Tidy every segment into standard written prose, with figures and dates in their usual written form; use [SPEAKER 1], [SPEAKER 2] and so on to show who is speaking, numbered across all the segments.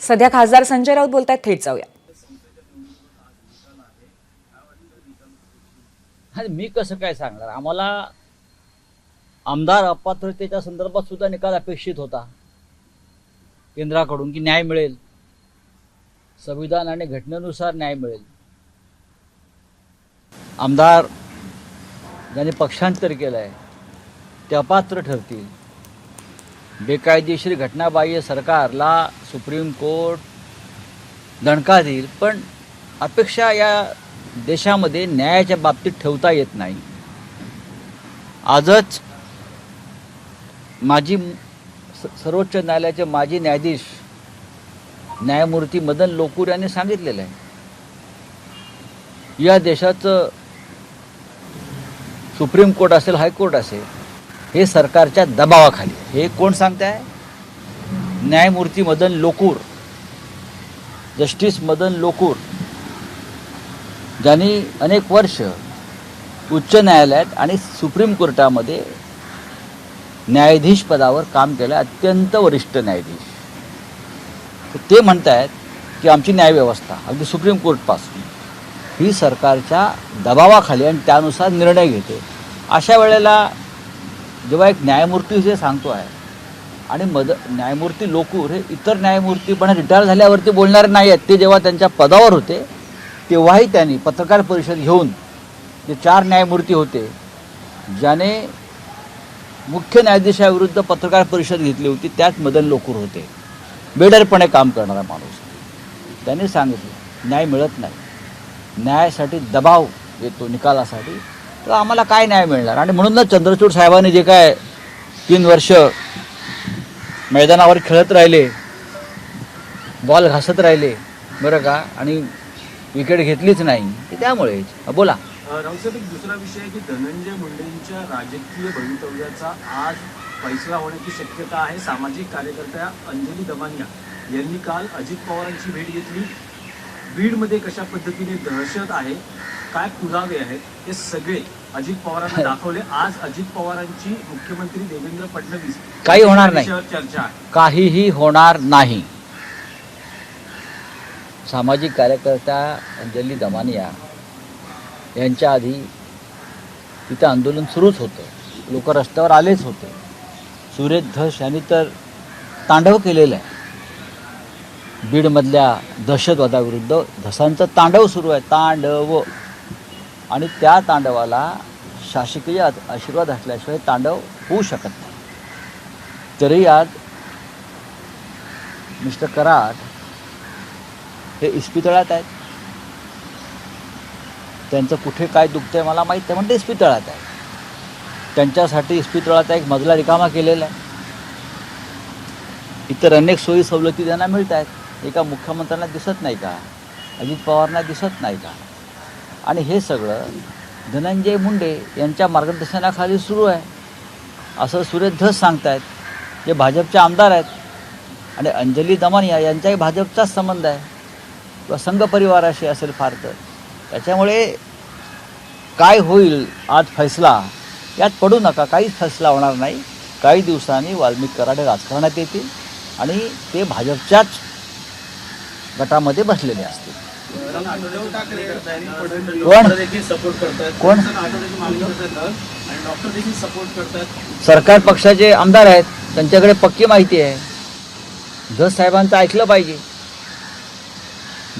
[SPEAKER 1] सध्या खासदार संजय राऊत बोलतायत, थेट जाऊया.
[SPEAKER 2] मी कसं काय सांगणार, आम्हाला आमदार अपात्रतेच्या संदर्भात सुद्धा निकाल अपेक्षित होता केंद्राकडून की न्याय मिळेल, संविधान आणि घटनेनुसार न्याय मिळेल. आमदार ज्यांनी पक्षांतर केलं आहे ते अपात्र ठरतील. बेकायदेशीर घटनाबाह्य सरकारला सुप्रीम कोर्ट दणका देईल, पण अपेक्षा या देशामध्ये न्यायाच्या बाबतीत ठेवता येत नाही. आजच सर्वोच्च न्यायालयाचे माजी न्यायाधीश न्यायमूर्ती मदन लोकूर यांनी सांगितलेलं आहे, या देशाचं सुप्रीम कोर्ट असेल, हायकोर्ट असेल, हे सरकारच्या दबावाखाली. हे कोण सांगताय? न्यायमूर्ती मदन लोकूर, जस्टिस मदन लोकूर, ज्यांनी अनेक वर्ष उच्च न्यायालयात आणि सुप्रीम कोर्टामध्ये न्यायाधीश पदावर काम केलं, अत्यंत वरिष्ठ न्यायाधीश. ते म्हणतायत की आमची न्यायव्यवस्था अगदी सुप्रीम कोर्टपासून ही सरकारच्या दबावाखाली आणि त्यानुसार निर्णय घेते. अशा वेळेला जेव्हा एक न्यायमूर्ती जे सांगतो आहे आणि न्यायमूर्ती लोकूर हे इतर न्यायमूर्ती पण रिटायर झाल्यावरती बोलणारे नाही आहेत, ते जेव्हा त्यांच्या पदावर होते तेव्हाही त्यांनी पत्रकार परिषद घेऊन, जे 4 न्यायमूर्ती होते ज्याने मुख्य न्यायाधीशाविरुद्ध पत्रकार परिषद घेतली होती, त्यात मदन लोकूर होते. बेडरपणे काम करणारा माणूस. त्यांनी सांगितलं न्याय मिळत नाही, न्यायासाठी दबाव येतो निकालासाठी, तर आम्हाला काय न्याय मिळणार. आणि म्हणूनच चंद्रचूड साहेबांनी जे काय 3 वर्ष मैदानावर खेळत राहिले, बॉल घासत राहिले बरं का, आणि विकेट घेतलीच नाही, त्यामुळे. बोला.
[SPEAKER 3] राऊसाहेब, एक दुसरा विषय आहे की धनंजय मुंडेंच्या राजकीय भवितव्याचा आज फैसला होण्याची शक्यता आहे. सामाजिक कार्यकर्त्या अंजली दमानिया यांनी काल अजित पवारांची भेट घेतली. बीडमध्ये कशा पद्धतीने दहशत आहे, काय पुरावे आहेत, हे सगळे अजित पवारांना दाखवले. आज अजित पवारांची मुख्यमंत्री देवेंद्र फडणवीस
[SPEAKER 2] काही होणार नाही,
[SPEAKER 3] चर्चा आहे.
[SPEAKER 2] काहीही होणार नाही. सामाजिक कार्यकर्त्या अंजली दमानिया यांच्या आधी तिथं आंदोलन सुरूच होतं, लोक रस्त्यावर आलेच होते. सुरेश धस यांनी तर तांडव केलेलं आहे बीडमधल्या दहशतवादाविरुद्ध. धसांचं तांडव सुरू आहे, तांडव. आणि त्या तांडवाला शासकीय आशीर्वाद असल्याशिवाय तांडव होऊ शकत नाही. तरी आज मिस्टर कराड हे इस्पितळात आहेत. त्यांचं कुठे काय दुखतंय मला माहीत नाही, पण ते इस्पितळात आहे. त्यांच्यासाठी इस्पितळाचा एक मजला रिकामा केलेला आहे. इतर अनेक सोयी सवलती त्यांना मिळत आहेत. एका मुख्यमंत्र्यांना दिसत नाही का, अजित पवारांना दिसत नाही का? आणि हे सगळं धनंजय मुंडे यांच्या मार्गदर्शनाखाली सुरू आहे असं सुरेश धस सांगतायत, जे भाजपचे आमदार आहेत. आणि अंजली दमानिया यांचाही भाजपचाच संबंध आहे किंवा संघ परिवाराशी असेल फार तर. त्याच्यामुळे काय होईल आज फैसला यात पडू नका, काहीच फैसला होणार नाही. काही दिवसांनी वाल्मिक कराड राजकारणात येतील आणि ते भाजपच्याच गटामध्ये बसलेले असतील. कोण? सरकार पक्षाचे आमदार आहेत, त्यांच्याकडे पक्की माहिती आहे. धस साहेबांचं ऐकलं पाहिजे,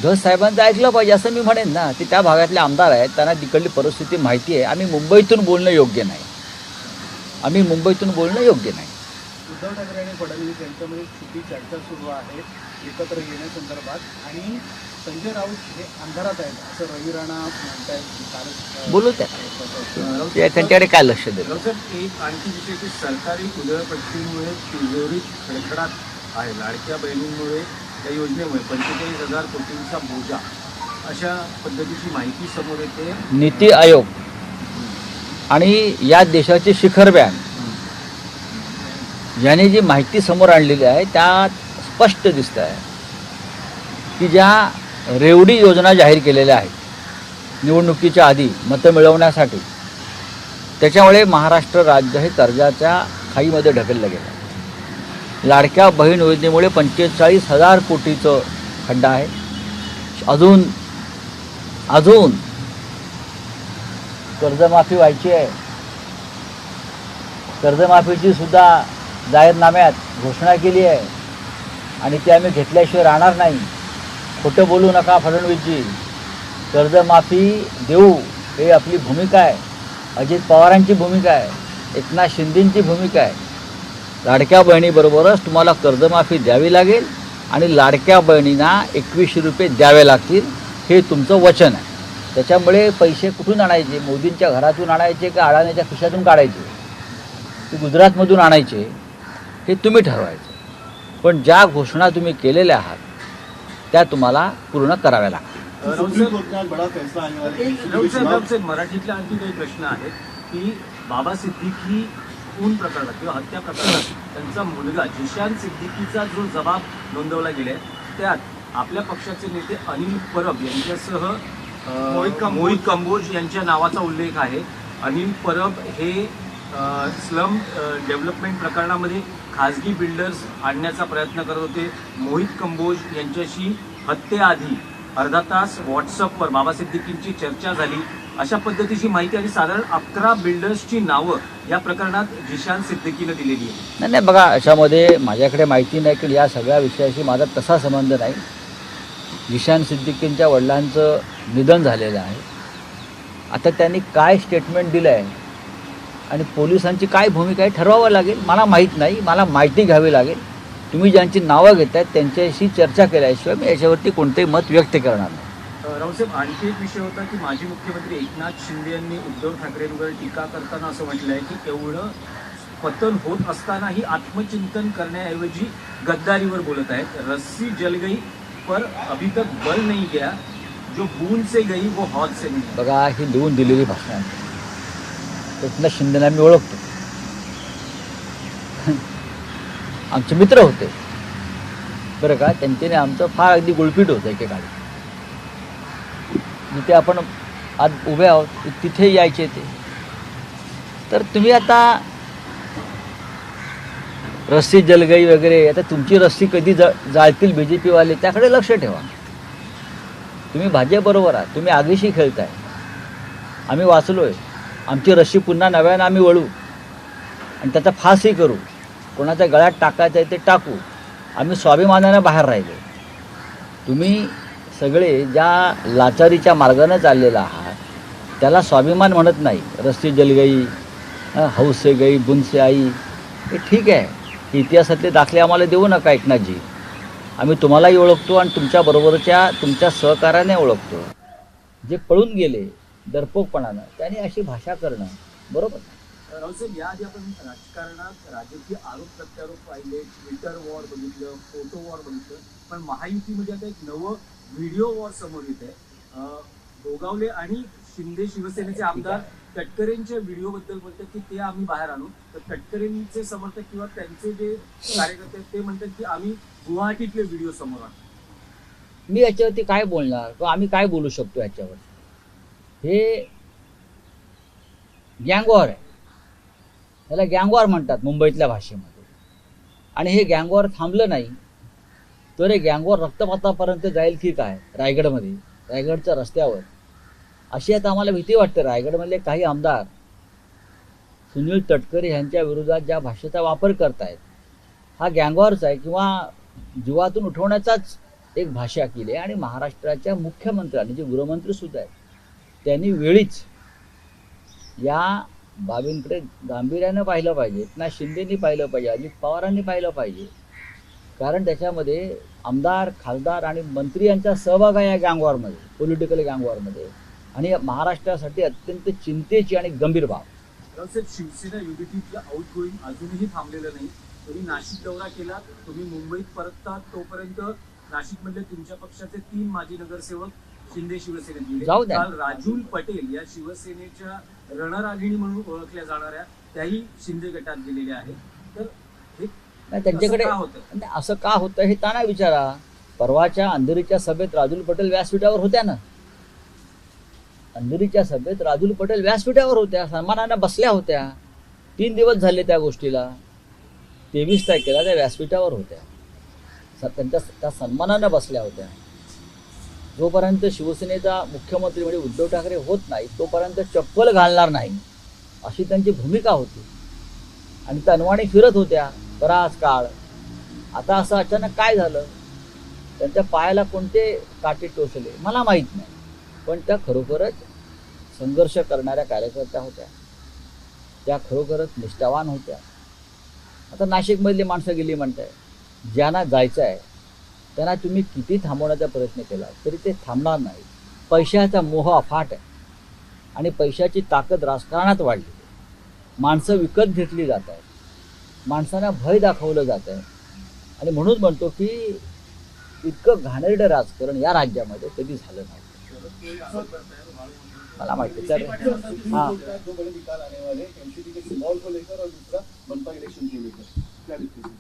[SPEAKER 2] धस साहेबांचं ऐकलं पाहिजे असं मी म्हणेन ना. ते त्या भागातले आमदार आहेत, त्यांना तिकडली परिस्थिती माहिती आहे. आम्ही मुंबईतून बोलणं योग्य नाही, आम्ही मुंबईतून बोलणं योग्य नाही.
[SPEAKER 3] उद्धव ठाकरे आणि फडणवीस यांच्यामध्ये छोटी चर्चा सुरू आहे एकत्र येण्यासंदर्भात, आणि संजय राऊत हे अंधारात आहेत असं रवी राणा म्हणतायत.
[SPEAKER 2] बोलू त्या, त्यांच्याकडे काय लक्ष देतं.
[SPEAKER 3] एक आणखी विषय की सरकारी उधळपट्टीमुळे तिजोरीत खडखडाट आहे. लाडक्या बहिणींमुळे, त्या योजनेमुळे 45,000 कोटींचा बोजा, अशा पद्धतीची माहिती समोर येते.
[SPEAKER 2] नीती आयोग आणि या देशाचे शिखर बँक याने जी माहिती समोर आणलेली आहे त्यात स्पष्ट दिसतं आहे की ज्या रेवडी योजना जाहीर केलेल्या आहेत निवडणुकीच्या आधी मतं मिळवण्यासाठी, त्याच्यामुळे महाराष्ट्र राज्य हे कर्जाच्या खाईमध्ये ढकललं गेलं. लाडक्या बहीण योजनेमुळे 45,000 कोटीचं खड्डा आहे. अजून कर्जमाफी व्हायची आहे. कर्जमाफीची सुद्धा जाहीरनाम्यात घोषणा केली आहे आणि ते आम्ही घेतल्याशिवाय राहणार नाही. खोटं बोलू नका फडणवीसजी. कर्जमाफी देऊ हे आपली भूमिका आहे. अजित पवारांची भूमिका आहे. एकनाथ शिंदेंची भूमिका आहे. लाडक्या बहिणीबरोबरच तुम्हाला कर्जमाफी द्यावी लागेल आणि लाडक्या बहिणींना 2100 रुपये द्यावे लागतील. हे तुमचं वचन आहे. त्याच्यामुळे पैसे कुठून आणायचे? मोदींच्या घरातून आणायचे का अडाण्याच्या खिशातून काढायचे, ते गुजरातमधून आणायचे, हे तुम्ही ठरवायचं. पण ज्या घोषणा तुम्ही केलेल्या आहात त्या तुम्हाला पूर्ण कराव्या लागतील.
[SPEAKER 3] मराठीतल्या आणखी काही प्रश्न आहेत की बाबा सिद्दीकी खून प्रकरणात किंवा हत्या प्रकरणात त्यांचा मुलगा जिशान सिद्दीकीचा जो जबाब नोंदवला गेलाय त्यात आपल्या पक्षाचे नेते अनिल परब यांच्यासह मोहित कंबोज यांच्या नावाचा उल्लेख आहे. अनिल परब हे स्लम डेव्हलपमेंट प्रकरणामध्ये खाजगी बिल्डर्स आणण्याचा प्रयत्न करत होते. मोहित कंबोज यांच्याशी हत्येआधी अर्धा तास व्हॉट्सअपवर बाबा सिद्दीकींची चर्चा झाली, अशा पद्धतीची माहिती आणि साधारण 11 बिल्डर्सची नावं या प्रकरणात जिशान सिद्दीकीनं दिलेली आहे.
[SPEAKER 2] नाही बघा, अशामध्ये माझ्याकडे माहिती नाही की या सगळ्या विषयाशी माझा तसा संबंध नाही. जिशान सिद्दीकींच्या वडिलांचं निधन झालेलं आहे. आता त्यांनी काय स्टेटमेंट दिलं आहे आणि पोलिसांची काय भूमिका आहे ठरवावं लागेल. मला माहीत नाही, मला माहिती घ्यावी लागेल. तुम्ही ज्यांची नावं घेत आहेत त्यांच्याशी चर्चा केल्याशिवाय मी याच्यावरती कोणतेही मत व्यक्त करणार नाही.
[SPEAKER 3] रावसाहेब, आणखी एक विषय होता की माजी मुख्यमंत्री एकनाथ शिंदे यांनी उद्धव ठाकरेंवर टीका करताना असं म्हटलं आहे की एवढं पतन होत असतानाही आत्मचिंतन करण्याऐवजी गद्दारीवर बोलत आहेत. रस्सी जल गई पर अभी तक बल नहीं गया, जो बूंद से गई वो हौद से नहीं.
[SPEAKER 2] बघा, ही लिहून दिलेली भाषण आहे. एकनाथ शिंदेला मी ओळखतो. आमचे मित्र होते बरं का. त्यांच्याने आमचं फार अगदी गुळपीट होतं एकेकाळी. जिथे आपण आज उभे आहोत तिथे यायचे ते. तर तुम्ही आता रस्सी जलगई वगैरे, आता तुमची रस्सी कधी जाळतील BJPवाले त्याकडे लक्ष ठेवा. तुम्ही भाजपबरोबर आहात, तुम्ही आगीशी खेळताय. आम्ही वाचलोय. आमची रस्सी पुन्हा नव्यानं आम्ही वळू आणि त्याचा फासही करू. कोणाच्या गळ्यात टाकायचं आहे ते टाकू. आम्ही स्वाभिमानानं बाहेर राहिलो. तुम्ही सगळे ज्या लाचारीच्या मार्गानं चाललेला आहात त्याला स्वाभिमान म्हणत नाही. रस्सी जल गई, हौस से गई, बुंद से आई, हे ठीक आहे. इतिहासातले दाखले आम्हाला देऊ नका एकनाथजी. आम्ही तुम्हालाही ओळखतो आणि तुमच्याबरोबरच्या तुमच्या सहकार्याने ओळखतो. जे पळून गेले डरपोकपणानं त्यांनी अशी भाषा करणं बरोबर.
[SPEAKER 3] रावसाहेब, याआधी आपण राजकारणात राजकीय आरोप प्रत्यारोप पाहिले, ट्विटर वॉर बघितलं, फोटो वॉर बघितलं, पण महायुतीमध्ये आता एक नवं व्हिडिओ वॉर समोर येत आहे. गोगावले आणि शिंदे शिवसेनेचे आमदार तटकरेंच्या व्हिडिओ बद्दल बोलतात की ते आम्ही बाहेर आणू. तर तटकरेंचे समर्थक किंवा त्यांचे जे कार्यकर्ते ते म्हणतात की आम्ही गुवाहाटीतले व्हिडिओ समोर आणू.
[SPEAKER 2] मी याच्यावरती काय बोलणार किंवा आम्ही काय बोलू शकतो याच्यावर? हे गँगवॉर आहे. याला गँगवॉर म्हणतात मुंबईतल्या भाषेमध्ये. आणि हे गँगवॉर थांबलं नाही तर हे गँगवॉर रक्तपातापर्यंत जाईल की काय रायगडमध्ये, रायगडच्या रस्त्यावर. अशी आता आम्हाला भीती वाटते. रायगडमधले काही आमदार सुनील तटकरे यांच्या विरोधात ज्या भाषेचा वापर करतायत हा गँगवॉरच आहे किंवा जीवातून उठवण्याचाच एक भाषा केली आहे. आणि महाराष्ट्राच्या मुख्यमंत्र्यांनी जे गृहमंत्रीसुद्धा आहेत त्यांनी वेळीच या बाबींकडे गांभीर्यानं पाहिलं पाहिजे. एकनाथ शिंदेंनी पाहिलं पाहिजे, अजित पवारांनी पाहिलं पाहिजे. कारण त्याच्यामध्ये आमदार, खासदार आणि मंत्री यांचा सहभाग आहे या गँगवॉरमध्ये, पॉलिटिकल गँगवॉरमध्ये. आणि महाराष्ट्रासाठी अत्यंत चिंतेची आणि गंभीर बाब.
[SPEAKER 3] रावसाहेब, शिवसेना युनिटीतलं आउट गोईंग अजूनही थांबलेलं नाही. तुम्ही नाशिक दौरा केला, तुम्ही मुंबईत परततात, तोपर्यंत नाशिकमधले तुमच्या पक्षाचे 3 माजी नगरसेवक शिंदे शिवसेनेत गेले. काल राजूल पटेल या शिवसेनेच्या रणरागिणी म्हणून ओळखल्या जाणाऱ्या त्याही शिंदे गटात गेलेल्या आहेत. तर हे
[SPEAKER 2] त्यांच्याकडे असं का होतं हे त्यांना विचारा. परवाच्या अंधेरीच्या सभेत राजूल पटेल व्यासपीठावर होत्या ना. अंधेरीच्या सभेत राजूल पटेल व्यासपीठावर होत्या, सन्मानानं बसल्या होत्या. 3 दिवस झाले त्या गोष्टीला. 23 तारखेला त्या व्यासपीठावर होत्या, त्या सन्मानानं बसल्या होत्या. जोपर्यंत शिवसेनेचा मुख्यमंत्री म्हणजे उद्धव ठाकरे होत नाही तोपर्यंत चप्पल घालणार नाही अशी त्यांची भूमिका होती. आणि त्या अनवाणी फिरत होत्या बराच काळ. आता असं अचानक काय झालं, त्यांच्या पायाला कोणते काटे टोचले मला माहीत नाही, पण त्या खरोखरच संघर्ष करणाऱ्या कार्यकर्त्या होत्या, त्या खरोखरच निष्ठावान होत्या. आता नाशिकमधली माणसं गेली म्हणताय, ज्यांना जायचं आहे त्यांना तुम्ही किती थांबवण्याचा प्रयत्न केला तरी ते थांबणार नाही. पैशाचा मोह अफाट आहे आणि पैशाची ताकद राजकारणात वाढली. माणसं विकत घेतली जात आहेत, माणसांना भय दाखवलं जात आहे. आणि म्हणून म्हणतो की इतकं घाणेरडं राजकारण या राज्यामध्ये कधी झालं नाही. मला माहिती तर हां,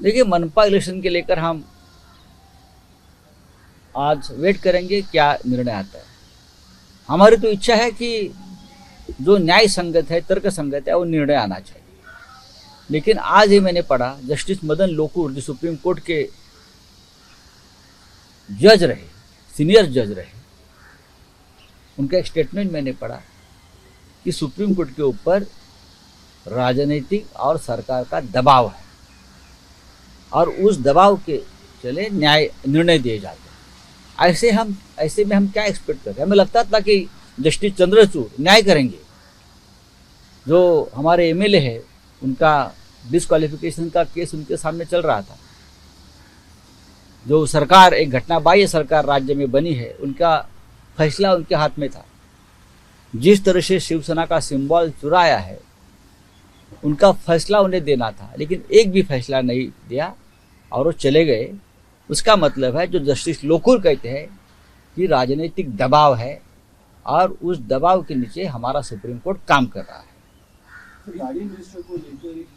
[SPEAKER 2] देखिए मनपा इलेक्शन के लेकर हम आज वेट करेंगे क्या निर्णय आता है. हमारी तो इच्छा है कि जो न्याय संगत है, तर्क संगत है, वो निर्णय आना चाहिए. लेकिन आज ही मैंने पढ़ा जस्टिस मदन लोकुर जो सुप्रीम कोर्ट के जज रहे, सीनियर जज रहे, उनका एक स्टेटमेंट मैंने पढ़ा कि सुप्रीम कोर्ट के ऊपर राजनीतिक और सरकार का दबाव है और उस दबाव के चले निर्णय दिए जाते हैं. ऐसे में हम क्या एक्सपेक्ट करते हैं. हमें लगता था कि जस्टिस चंद्रचूड़ न्याय करेंगे. जो हमारे एमएलए है उनका डिस्क्वालिफिकेशन का केस उनके सामने चल रहा था. जो सरकार एक घटना बाह्य सरकार राज्य में बनी है, उनका फैसला उनके हाथ में था. जिस तरह से शिवसेना का सिंबल चुराया है उनका फैसला उन्हें देना था, लेकिन एक भी फैसला नहीं दिया और वो चले गए. उसका मतलब है जो जस्टिस लोकुर कहते हैं कि राजनीतिक दबाव है और उस दबाव के नीचे हमारा सुप्रीम कोर्ट काम कर रहा है.
[SPEAKER 4] गार्डियन मिनिस्टर को लेकर एक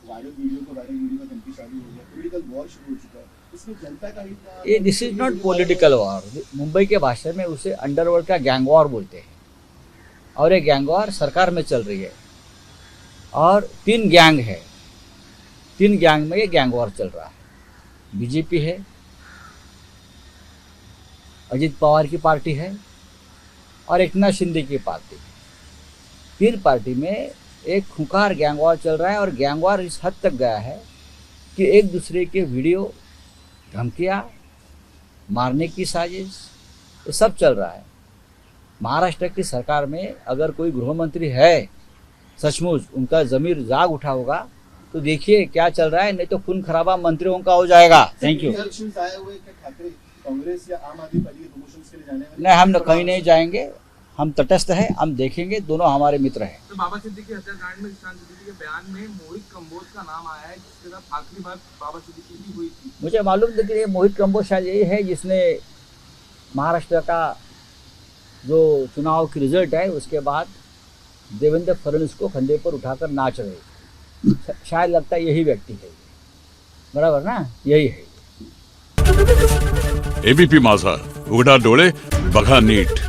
[SPEAKER 4] वायरल वीडियो का शक्तिशाली हो गया, पॉलिटिकल वॉर शुरू हो चुका है. इसमें जनता का
[SPEAKER 2] ये this is not political war. Mumbai के भाषा में उसे अंडरवर्ल्ड का गैंग वॉर बोलते हैं और ये गैंग वॉर सरकार में चल रही है और 3 गैंग है. 3 गैंग में ये गैंग वॉर चल रहा है. बीजेपी है, अजित पवार की पार्टी है और एकनाथ शिंदे की पार्टी. 3 पार्टी में एक खुंखार गैंग वॉर चल रहा है और गैंग वॉर इस हद तक गया है कि एक दूसरे के वीडियो, धमकियाँ, मारने की साजिश, ये सब चल रहा है. महाराष्ट्र की सरकार में अगर कोई गृह मंत्री है सचमुच उनका ज़मीर जाग उठा होगा तो देखिए क्या चल रहा है, नहीं तो खून खराबा मंत्रियों का हो जाएगा. Thank you.
[SPEAKER 4] कांग्रेस या आम आदमी पार्टी के प्रमोशंस के लिए जाने वाले
[SPEAKER 2] नहीं, हम कहीं नहीं जाएंगे. हम तटस्थ हैं, हम देखेंगे. दोनों हमारे मित्र हैं.
[SPEAKER 5] तो बाबा सिद्दीकी हत्याकांड में ईशान सिद्दीकी के बयान में मोहित कंबोज का नाम आया है, जिसके साथ आखिरी बार बाबा सिद्दीकी की हुई थी.
[SPEAKER 2] मुझे मालूम था कि ये मोहित कंबोज शायद यही है जिसने महाराष्ट्र का जो चुनाव की रिजल्ट है उसके बाद देवेंद्र फडणवीस को कंधे पर उठाकर नाच रहे. शायद लगता है यही व्यक्ति है. बराबर ना, यही है.
[SPEAKER 6] एबीपी माझा, उघडा डोळे बघा नीट.